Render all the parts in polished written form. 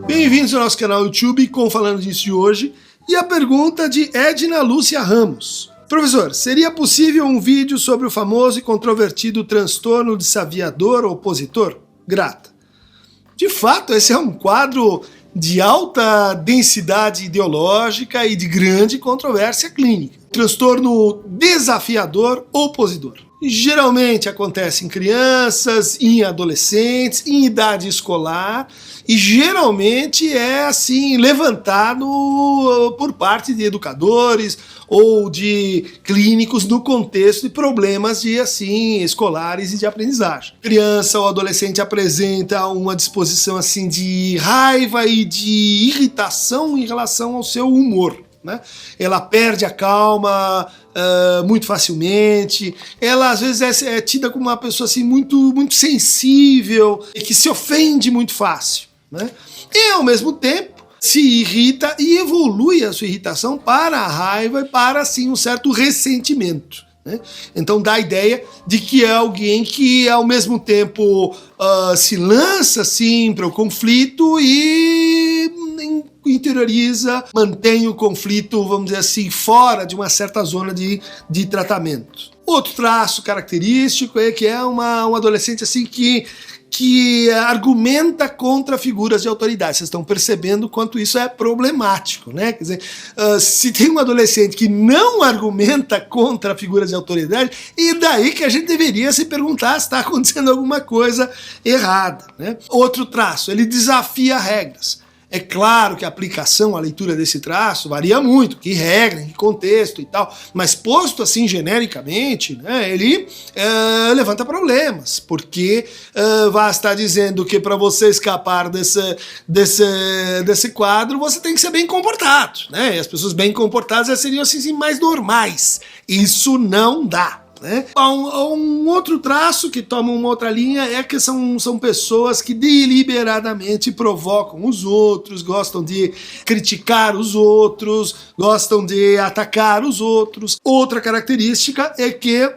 Bem-vindos ao nosso canal YouTube com Falando Disso de hoje. E a pergunta de Edna Lúcia Ramos. Professor, seria possível um vídeo sobre o famoso e controvertido transtorno desafiador opositor? Grata. De fato, esse é um quadro de alta densidade ideológica e de grande controvérsia clínica. Transtorno desafiador opositor. Geralmente acontece em crianças, em adolescentes, em idade escolar e geralmente é assim levantado por parte de educadores ou de clínicos no contexto de problemas de assim escolares e de aprendizagem. Criança ou adolescente apresenta uma disposição assim de raiva e de irritação em relação ao seu humor. Né? Ela perde a calma muito facilmente, ela às vezes é tida como uma pessoa assim, muito sensível e que se ofende muito fácil. Né? E ao mesmo tempo se irrita e evolui a sua irritação para a raiva e para assim, um certo ressentimento. Né? Então dá a ideia de que é alguém que ao mesmo tempo se lança assim, para o conflito e interioriza, mantém o conflito, vamos dizer assim, fora de uma certa zona de tratamento. Outro traço característico é que é um adolescente assim que argumenta contra figuras de autoridade. Vocês estão percebendo quanto isso é problemático, né? Quer dizer, se tem um adolescente que não argumenta contra figuras de autoridade, e daí que a gente deveria se perguntar se está acontecendo alguma coisa errada, né? Outro traço, ele desafia regras. É claro que a aplicação, a leitura desse traço varia muito, que regra, em que contexto e tal, mas posto assim genericamente, né, ele levanta problemas, porque vai estar dizendo que para você escapar desse quadro, você tem que ser bem comportado, né? E as pessoas bem comportadas seriam assim, mais normais. Isso não dá. Né? Um outro traço que toma uma outra linha é que são pessoas que deliberadamente provocam os outros, gostam de criticar os outros, gostam de atacar os outros. Outra característica é que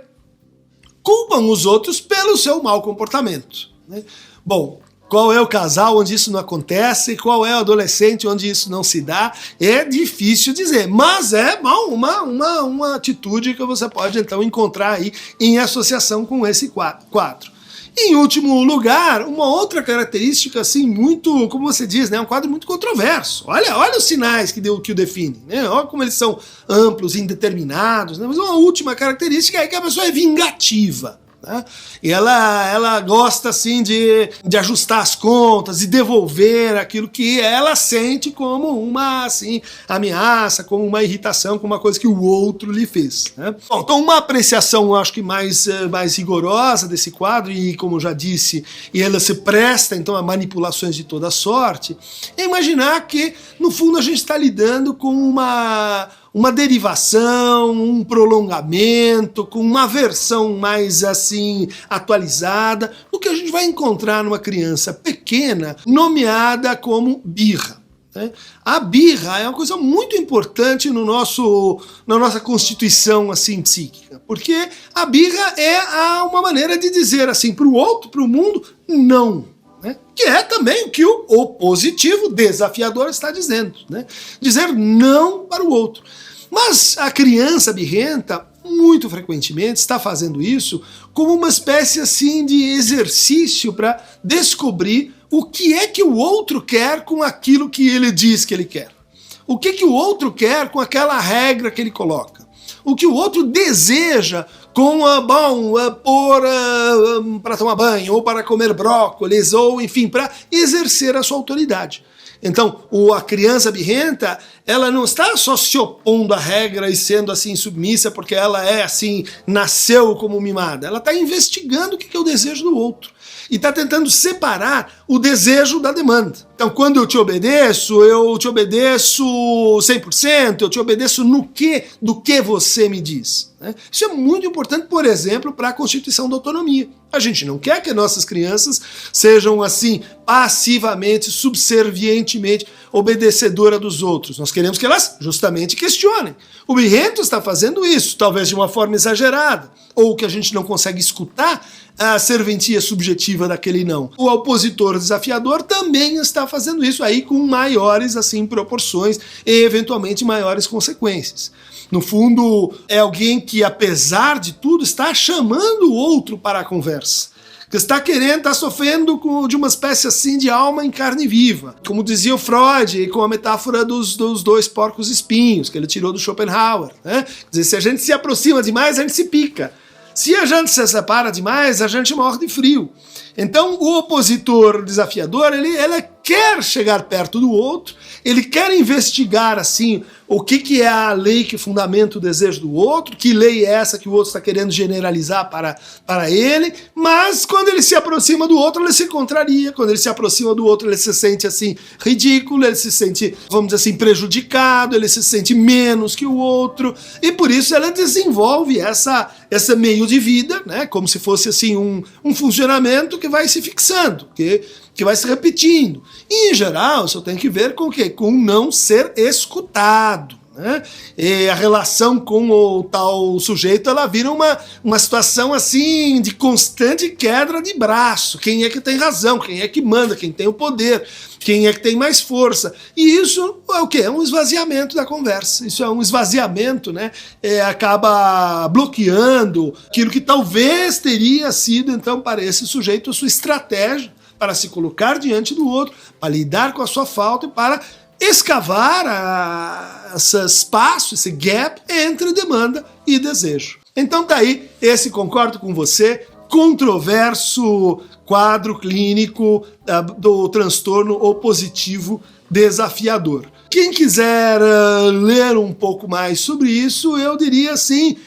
culpam os outros pelo seu mau comportamento. Né? Bom, qual é o casal onde isso não acontece? Qual é o adolescente onde isso não se dá? É difícil dizer, mas é bom, uma atitude que você pode então encontrar aí em associação com esse quadro. Em último lugar, uma outra característica assim muito, como você diz, né, um quadro muito controverso. Olha os sinais que o definem, né? Olha como eles são amplos, indeterminados, né? Mas uma última característica é que a pessoa é vingativa. Né? E ela gosta assim de ajustar as contas, de devolver aquilo que ela sente como uma assim, ameaça, como uma irritação, como uma coisa que o outro lhe fez. Né? Bom, então uma apreciação, acho que mais rigorosa desse quadro, e como eu já disse, e ela se presta então a manipulações de toda sorte, é imaginar que no fundo a gente está lidando com uma derivação, um prolongamento, com uma versão mais assim atualizada, o que a gente vai encontrar numa criança pequena nomeada como birra. Né? A birra é uma coisa muito importante na nossa constituição assim, psíquica, porque a birra é uma maneira de dizer assim para o outro, para o mundo, não. Né? Que é também o que o opositivo desafiador está dizendo. Né? Dizer não para o outro. Mas a criança birrenta, muito frequentemente, está fazendo isso como uma espécie assim de exercício para descobrir o que é que o outro quer com aquilo que ele diz que ele quer. O que o outro quer com aquela regra que ele coloca. O que o outro deseja com para tomar banho, ou para comer brócolis, ou enfim, para exercer a sua autoridade. Então, a criança birrenta, ela não está só se opondo à regra e sendo assim submissa porque ela é assim, nasceu como mimada. Ela está investigando o que é o desejo do outro. E está tentando separar o desejo da demanda. Então, quando eu te obedeço 100%, eu te obedeço do que você me diz. Né? Isso é muito importante, por exemplo, para a constituição da autonomia. A gente não quer que nossas crianças sejam assim, passivamente, subservientemente obedecedoras dos outros. Nós queremos que elas justamente questionem. O birrento está fazendo isso, talvez de uma forma exagerada, ou que a gente não consegue escutar a serventia subjetiva daquele não. O opositor leitor desafiador também está fazendo isso aí com maiores assim proporções e eventualmente maiores consequências. No fundo, é alguém que, apesar de tudo, está chamando o outro para a conversa. Que está querendo, está sofrendo de uma espécie assim de alma em carne viva. Como dizia o Freud, com a metáfora dos dois porcos espinhos, que ele tirou do Schopenhauer. Né? Quer dizer, se a gente se aproxima demais, a gente se pica. Se a gente se separa demais, a gente morre de frio. Então, o opositor desafiador, ele quer chegar perto do outro, ele quer investigar, assim, o que é a lei que fundamenta o desejo do outro, que lei é essa que o outro está querendo generalizar para ele, mas quando ele se aproxima do outro, ele se contraria, quando ele se aproxima do outro, ele se sente, assim, ridículo, ele se sente, vamos dizer assim, prejudicado, ele se sente menos que o outro, e por isso ela desenvolve essa meio de vida, né, como se fosse, assim, um funcionamento que vai se fixando, que vai se repetindo. E, em geral, isso tem que ver com o quê? Com não ser escutado. Né? E a relação com o tal sujeito, ela vira uma situação assim de constante queda de braço. Quem é que tem razão? Quem é que manda? Quem tem o poder? Quem é que tem mais força? E isso é o quê? É um esvaziamento da conversa. Isso é um esvaziamento, né? Acaba bloqueando aquilo que talvez teria sido, então, para esse sujeito, a sua estratégia para se colocar diante do outro, para lidar com a sua falta e para escavar esse espaço, esse gap entre demanda e desejo. Então tá aí, esse, concordo com você, controverso quadro clínico do transtorno opositivo desafiador. Quem quiser ler um pouco mais sobre isso, eu diria assim,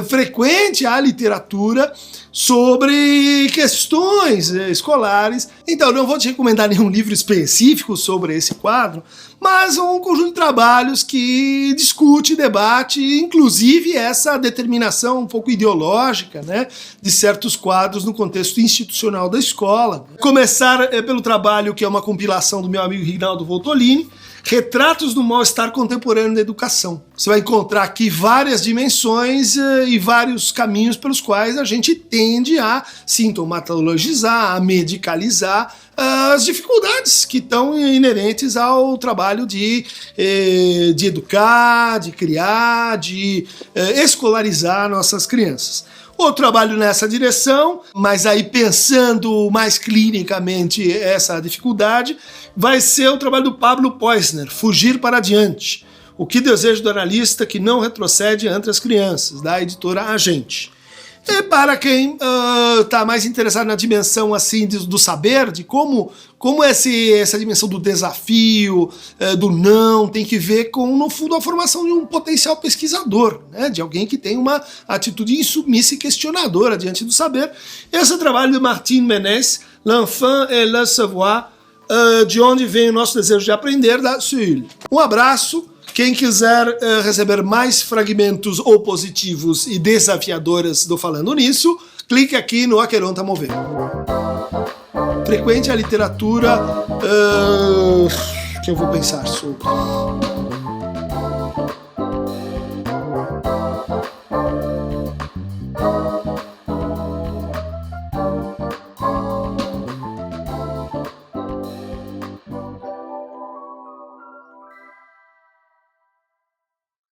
frequente a literatura sobre questões escolares. Então, não vou te recomendar nenhum livro específico sobre esse quadro, mas um conjunto de trabalhos que discute, debate, inclusive essa determinação um pouco ideológica, né, de certos quadros no contexto institucional da escola. Começar pelo trabalho que é uma compilação do meu amigo Rinaldo Voltolini, Retratos do Mal-Estar Contemporâneo da Educação. Você vai encontrar aqui várias dimensões e vários caminhos pelos quais a gente tende a sintomatologizar, a medicalizar as dificuldades que estão inerentes ao trabalho de educar, de criar, de escolarizar nossas crianças. Outro trabalho nessa direção, mas aí pensando mais clinicamente essa dificuldade, vai ser o trabalho do Pablo Poissner, Fugir para Adiante, o que desejo do analista que não retrocede ante as crianças, da editora Agente. E para quem está mais interessado na dimensão assim do saber, de como essa dimensão do desafio, do não, tem que ver com, no fundo, a formação de um potencial pesquisador, né? De alguém que tem uma atitude insubmissa e questionadora diante do saber. Esse é o trabalho de Martine Menes, L'Enfant et le Savoir, de onde vem o nosso desejo de aprender, da Suil. Um abraço. Quem quiser receber mais fragmentos opositivos e desafiadores do Falando Nisso, clique aqui no Aqueron tá movendo. Frequente a literatura que eu vou pensar sobre.